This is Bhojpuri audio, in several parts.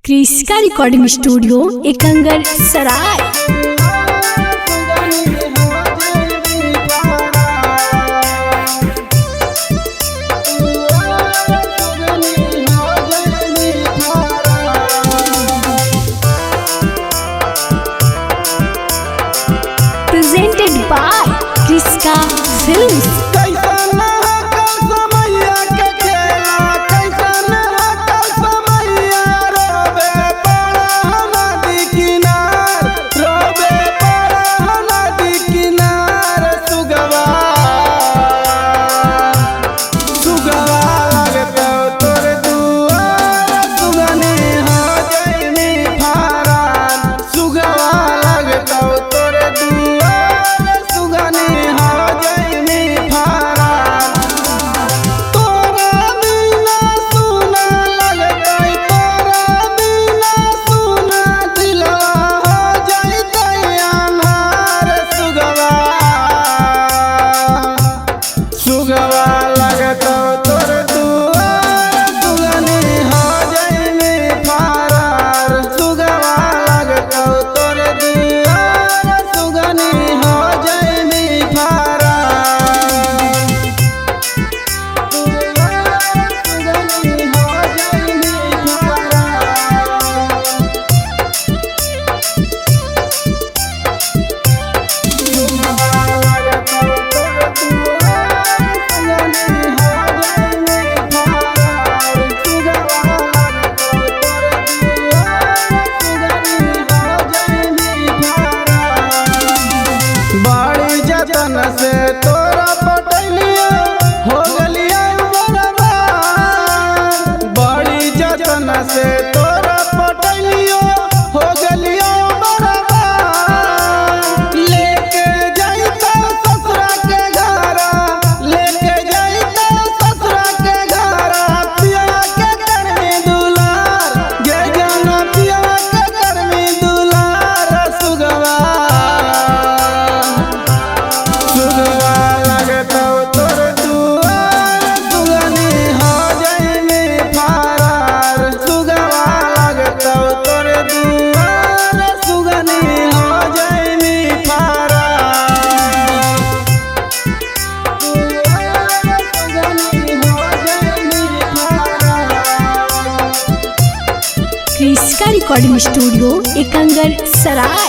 क्रिस्का recording studio Ekangar Sarai. Presented by Kriska films. से तोरा पटलिया हो गलिया बर्बाद, बड़ी जतन से तोरा पटलिया हो गलिया बर्बाद। लेके जाइता ससुरा के घरा, लेके जाइता ससुरा के घरा, पिया के घर में दुलार, गे जाना पिया के घर में दुलार। सुगवा क्रिस्का रिकॉर्डिंग स्टूडियो एकंगर सराय।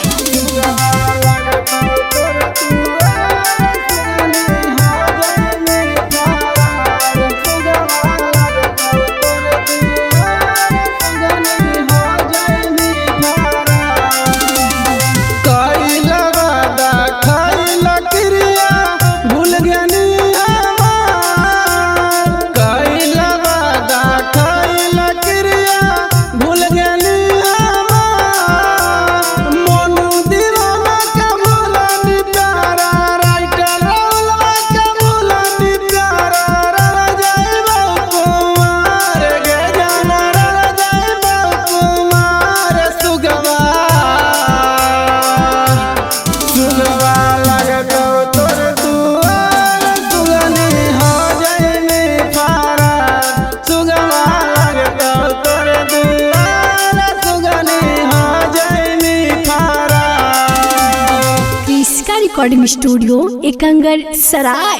क्रिस्का रिकॉर्डिंग स्टूडियो एकंगर सराय।